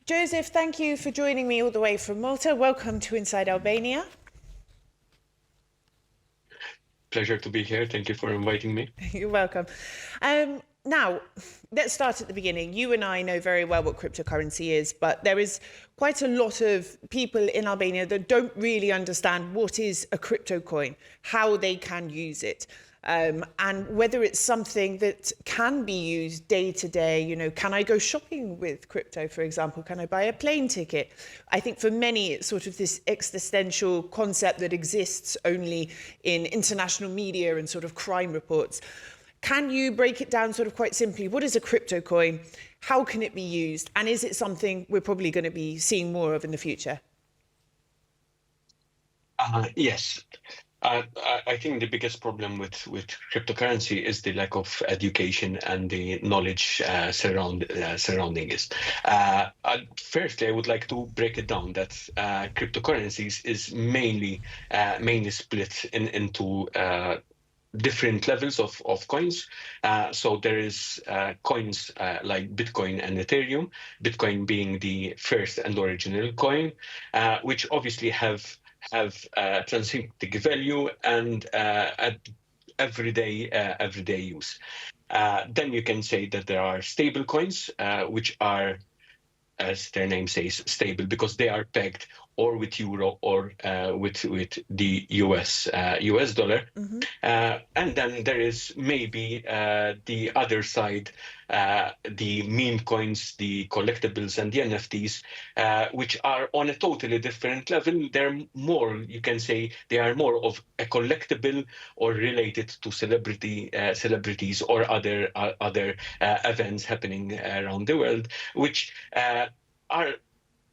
Joseph, thank you for joining me all the way from Malta. Welcome to Inside Albania. Pleasure to be here. Thank you for inviting me. You're welcome. Now, let's start at the beginning. You and I know very well what cryptocurrency is, but there is quite a lot of people in Albania that don't really understand what is a crypto coin, how they can use it. And whether it's something that can be used day to day. Can I go shopping with crypto, for example? Can I buy a plane ticket? I think for many, it's sort of this existential concept that exists only in international media and sort of crime reports. Can you break it down sort of quite simply? What is a crypto coin? How can it be used? And is it something we're probably going to be seeing more of in the future? Yes. I think the biggest problem with cryptocurrency is the lack of education and the knowledge surrounding it. Firstly, I would like to break it down that cryptocurrencies is mainly split into different levels of coins. So there is coins like Bitcoin and Ethereum, Bitcoin being the first and original coin, which obviously have intrinsic value and everyday use. Then you can say that there are stable coins, which are, as their name says, stable because they are pegged or with euro or with the US dollar. Mm-hmm. And then there is maybe the other side, the meme coins, the collectibles, and the NFTs, which are on a totally different level. They're more, you can say, they are more of a collectible or related to celebrities or other events happening around the world, which are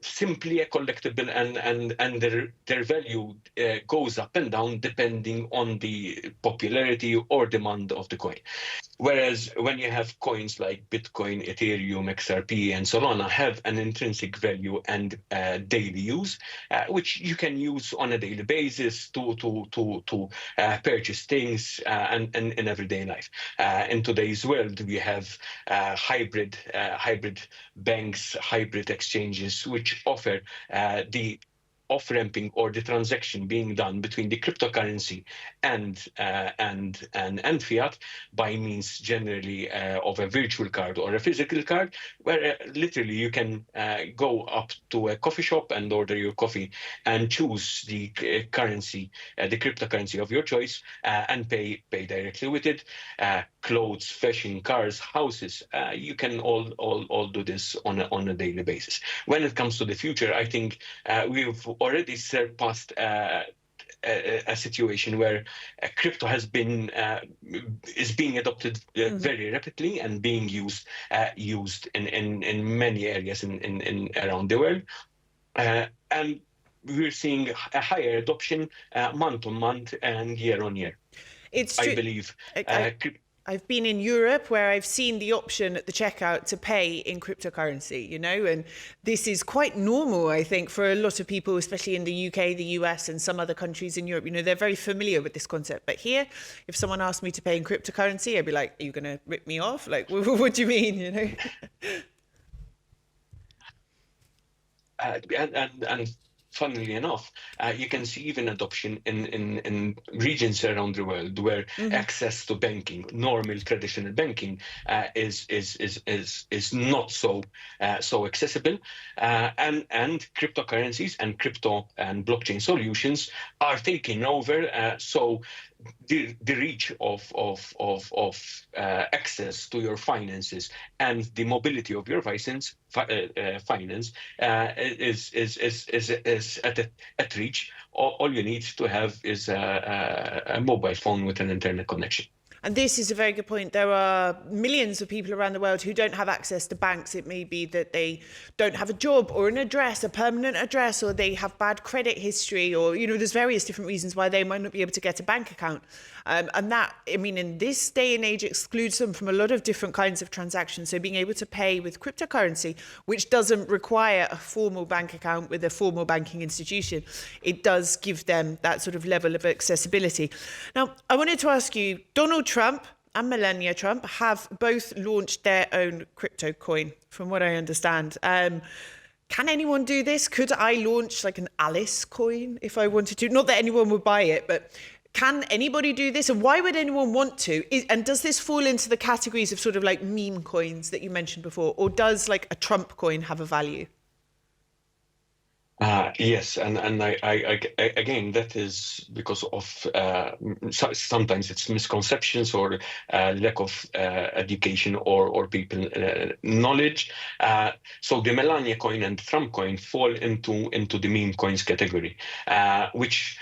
simply a collectible, and their value goes up and down depending on the popularity or demand of the coin. Whereas when you have coins like Bitcoin, Ethereum, XRP, and Solana have an intrinsic value and daily use, which you can use on a daily basis to purchase things and in everyday life. In today's world, we have hybrid banks, hybrid exchanges, which offer the off-ramping or the transaction being done between the cryptocurrency and fiat by means generally of a virtual card or a physical card, where literally you can go up to a coffee shop and order your coffee and choose the currency, the cryptocurrency of your choice, and pay directly with it. Clothes, fashion, cars, houses, you can all do this on a daily basis. When it comes to the future, I think we've already surpassed a situation where crypto is being adopted very rapidly and being used in many areas in around the world, and we're seeing a higher adoption month on month and year on year. It's true. I believe. I've been in Europe where I've seen the option at the checkout to pay in cryptocurrency, and this is quite normal, I think, for a lot of people, especially in the UK, the US, and some other countries in Europe. They're very familiar with this concept. But here, if someone asked me to pay in cryptocurrency, I'd be like, are you going to rip me off? Like, what do you mean, And funnily enough, you can see even adoption in regions around the world where access to banking, normal traditional banking, is not so accessible, and cryptocurrencies and crypto and blockchain solutions are taking over. So the reach of access to your finances and the mobility of your finance is at reach. All you need to have is a mobile phone with an internet connection. And this is a very good point. There are millions of people around the world who don't have access to banks. It may be that they don't have a job or an address, a permanent address, or they have bad credit history, or, there's various different reasons why they might not be able to get a bank account. And that, in this day and age, excludes them from a lot of different kinds of transactions. So being able to pay with cryptocurrency, which doesn't require a formal bank account with a formal banking institution, it does give them that sort of level of accessibility. Now, I wanted to ask you, Donald Trump and Melania Trump have both launched their own crypto coin, from what I understand. can anyone do this? Could I launch like an Alice coin if I wanted to? Not that anyone would buy it, but can anybody do this? And why would anyone want to? And does this fall into the categories of sort of like meme coins that you mentioned before? Or does like a Trump coin have a value? Yes, and again, that is because of sometimes it's misconceptions or lack of education or people knowledge. So the Melania coin and Trump coin fall into the meme coins category, which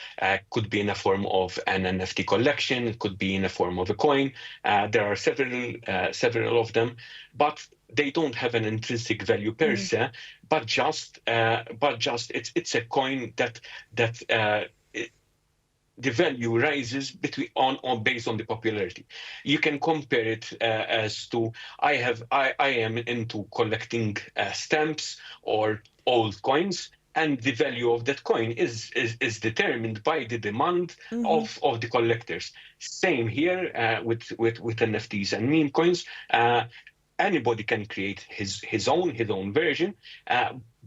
could be in a form of an NFT collection. It could be in a form of a coin. There are several of them, but they don't have an intrinsic value per se, but just it's a coin that the value rises based on the popularity. You can compare it as to I am into collecting stamps or old coins, and the value of that coin is determined by the demand of the collectors. Same here with NFTs and meme coins. Anybody can create his own version,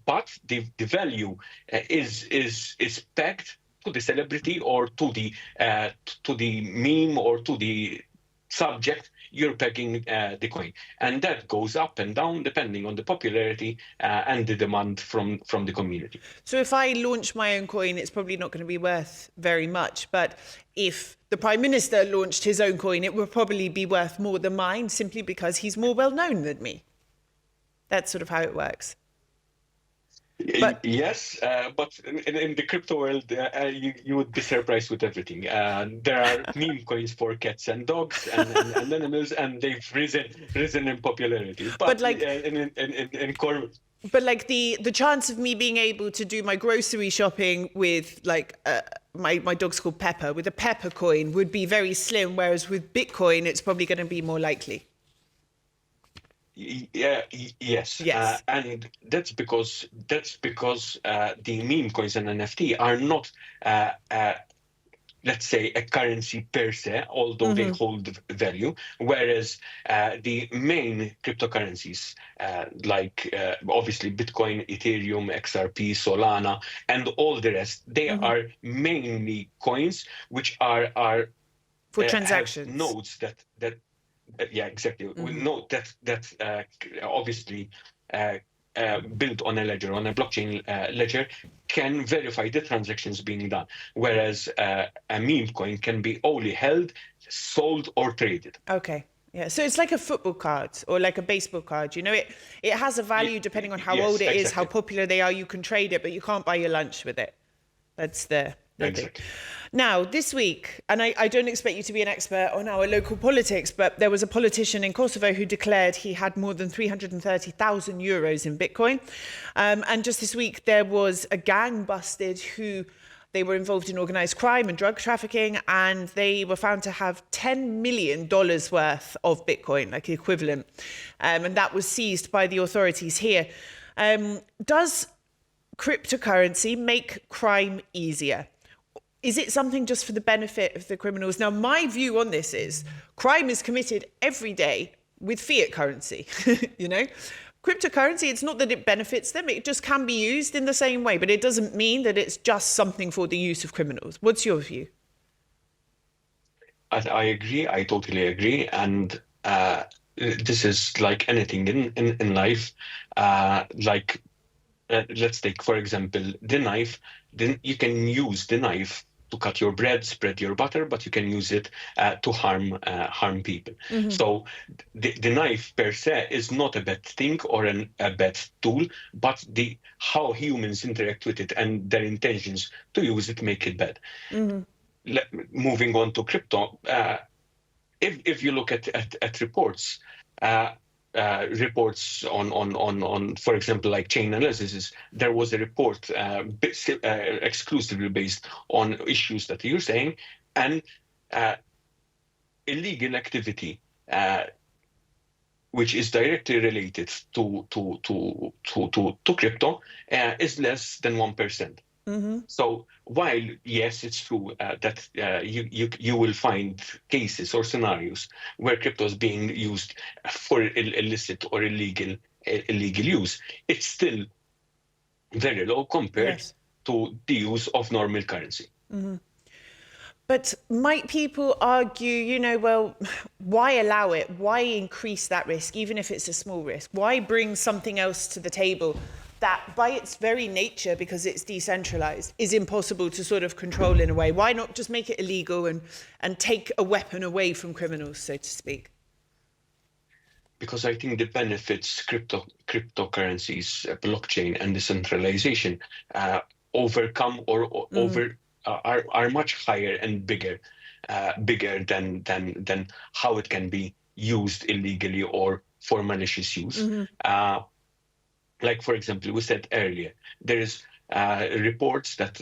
but the value is pegged to the celebrity or to the meme or to the subject you're pegging the coin, and that goes up and down depending on the popularity and the demand from the community. So if I launch my own coin, it's probably not going to be worth very much. But if the Prime Minister launched his own coin, it would probably be worth more than mine simply because he's more well known than me. That's sort of how it works. But yes, but in the crypto world, you would be surprised with everything. There are meme coins for cats and dogs and animals, and they've risen in popularity. But like in core. But like the chance of me being able to do my grocery shopping with like my dog's called Pepper, with a Pepper coin would be very slim, whereas with Bitcoin, it's probably going to be more likely. Yes. And that's because the meme coins and NFT are not let's say a currency per se, although they hold value, whereas the main cryptocurrencies like obviously Bitcoin, Ethereum, XRP, Solana, and all the rest, they are mainly coins which are for transactions, nodes that yeah, exactly. We know that obviously built on a ledger, on a blockchain ledger, can verify the transactions being done, whereas a meme coin can be only held, sold, or traded. Okay. Yeah, so it's like a football card or like a baseball card. You know, it has a value depending on how old it is, how popular they are. You can trade it, but you can't buy your lunch with it. That's the thing. Now, this week, and I don't expect you to be an expert on our local politics, but there was a politician in Kosovo who declared he had more than 330,000 euros in Bitcoin. And just this week, there was a gang busted who they were involved in organised crime and drug trafficking, and they were found to have $10 million worth of Bitcoin, like the equivalent. And that was seized by the authorities here. Does cryptocurrency make crime easier? Is it something just for the benefit of the criminals? Now, my view on this is crime is committed every day with fiat currency, you know? Cryptocurrency, it's not that it benefits them, it just can be used in the same way, but it doesn't mean that it's just something for the use of criminals. What's your view? I agree, I totally agree. And this is like anything in life. Let's take, for example, the knife. Then you can use the knife to cut your bread, spread your butter, but you can use it to harm people. So the knife per se is not a bad thing or a bad tool, but how humans interact with it and their intentions to use it make it bad. Moving on to crypto, if you look at reports, reports on, for example, like chain analysis, there was a report exclusively based on issues that you're saying, and illegal activity which is directly related to crypto is less than 1%. So while yes, it's true that you will find cases or scenarios where crypto is being used for illicit or illegal use, it's still very low compared Yes. to the use of normal currency. But might people argue, well, why allow it? Why increase that risk, even if it's a small risk? Why bring something else to the table that, by its very nature, because it's decentralized, is impossible to sort of control in a way? Why not just make it illegal and take a weapon away from criminals, so to speak? Because I think the benefits cryptocurrencies, blockchain, and decentralization overcome or over are much higher and bigger than how it can be used illegally or for malicious use. Like, for example, we said earlier, there is reports that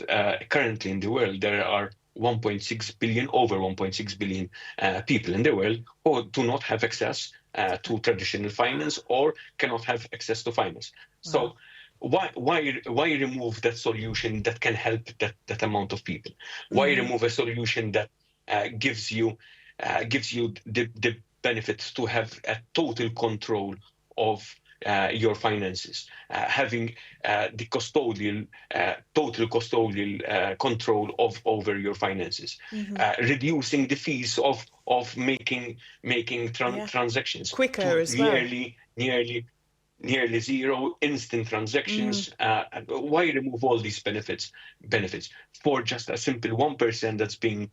currently in the world there are 1.6 billion, over 1.6 billion people in the world who do not have access to traditional finance or cannot have access to finance. Wow. So why remove that solution that can help that amount of people? Why remove a solution that gives you the benefit to have a total control of your finances, having the total custodial control over your finances, reducing the fees of making transactions Quicker to as well. nearly zero, instant transactions. Why remove all these benefits for just a simple 1% that's being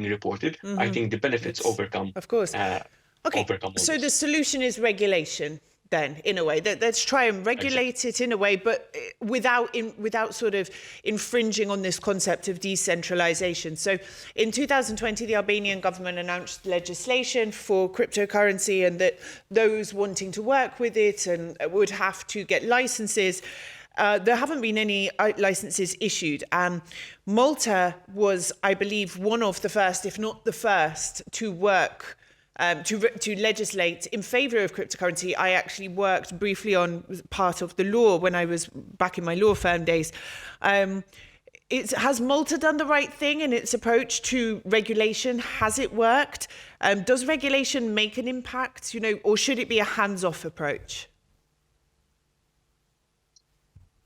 reported? I think the benefits overcome. Of course. Okay, Overcome all so this. the solution is regulation then, in a way. Let's try and regulate it in a way, but without sort of infringing on this concept of decentralization. So in 2020, the Albanian government announced legislation for cryptocurrency, and that those wanting to work with it and would have to get licenses. There haven't been any licenses issued. Malta was, I believe, one of the first, if not the first, to work to legislate in favour of cryptocurrency. I actually worked briefly on part of the law when I was back in my law firm days. Has Malta done the right thing in its approach to regulation? Has it worked? Does regulation make an impact, or should it be a hands-off approach?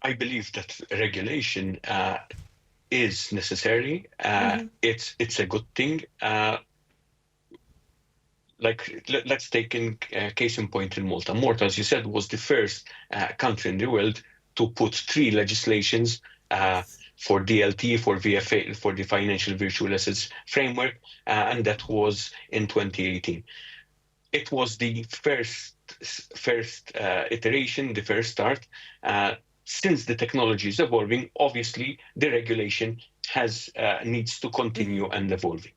I believe that regulation is necessary. It's a good thing. Let's take in case in point in Malta. Malta, as you said, was the first country in the world to put 3 legislations for DLT, for VFA, for the Financial Virtual Assets Framework, and that was in 2018. It was the first iteration, the first start. Since the technology is evolving, obviously the regulation needs to continue and evolving.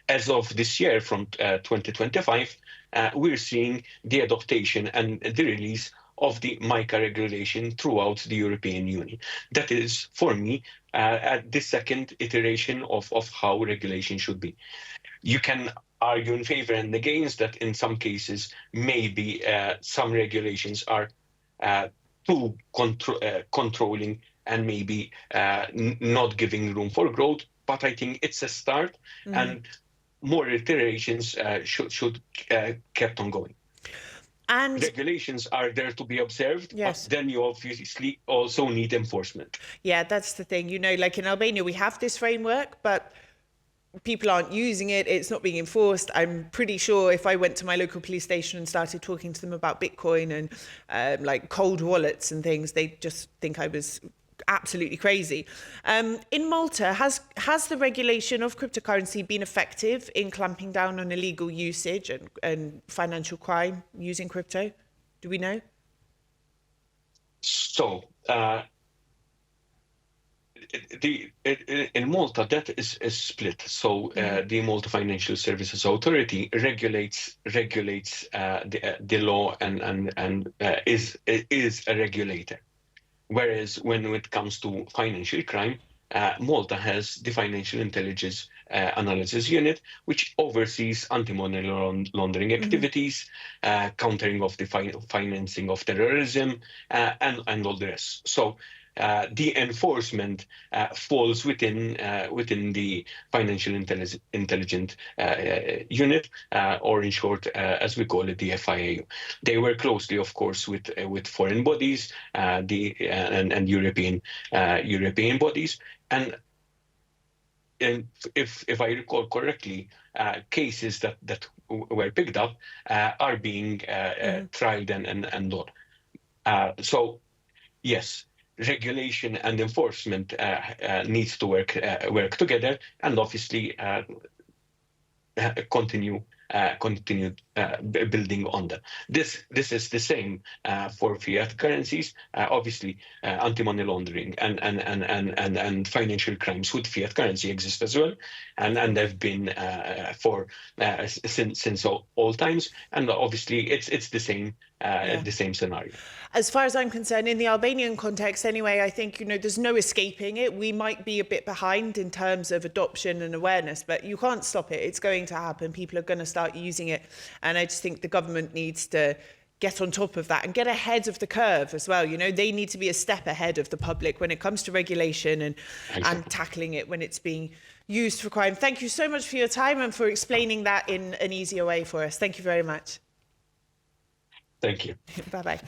As of this year, from 2025, we're seeing the adoption and the release of the MiCA regulation throughout the European Union. That is, for me, the second iteration of how regulation should be. You can argue in favor and against that. In some cases, maybe some regulations are too controlling and maybe not giving room for growth. But I think it's a start, and more iterations should kept on going. And regulations are there to be observed, yes, but then you obviously also need enforcement. Yeah, that's the thing. Like in Albania, we have this framework, but people aren't using it. It's not being enforced. I'm pretty sure if I went to my local police station and started talking to them about Bitcoin and like cold wallets and things, they'd just think I was absolutely crazy. In Malta, has the regulation of cryptocurrency been effective in clamping down on illegal usage and financial crime using crypto? Do we know? So, in Malta, that is split. So the Malta Financial Services Authority regulates the law and is a regulator. Whereas when it comes to financial crime, Malta has the Financial Intelligence Analysis Unit, which oversees anti-money laundering activities, countering of the financing of terrorism, and all the rest. So the enforcement falls within the Financial Intelligence Unit, or in short, as we call it, the FIAU. They work closely, of course, with foreign bodies, and European bodies, and if I recall correctly, cases that were picked up are being tried and done. So yes, regulation and enforcement needs to work together, and obviously continue building on them. This is the same for fiat currencies. Obviously, anti-money laundering and financial crimes with fiat currency exist as well, and they've been since all times. And obviously, it's the same the same scenario. As far as I'm concerned, in the Albanian context anyway, I think, there's no escaping it. We might be a bit behind in terms of adoption and awareness, but you can't stop it. It's going to happen. People are going to start using it. And I just think the government needs to get on top of that and get ahead of the curve as well. They need to be a step ahead of the public when it comes to regulation and tackling it when it's being used for crime. Thank you so much for your time and for explaining that in an easier way for us. Thank you very much. Thank you. Bye-bye.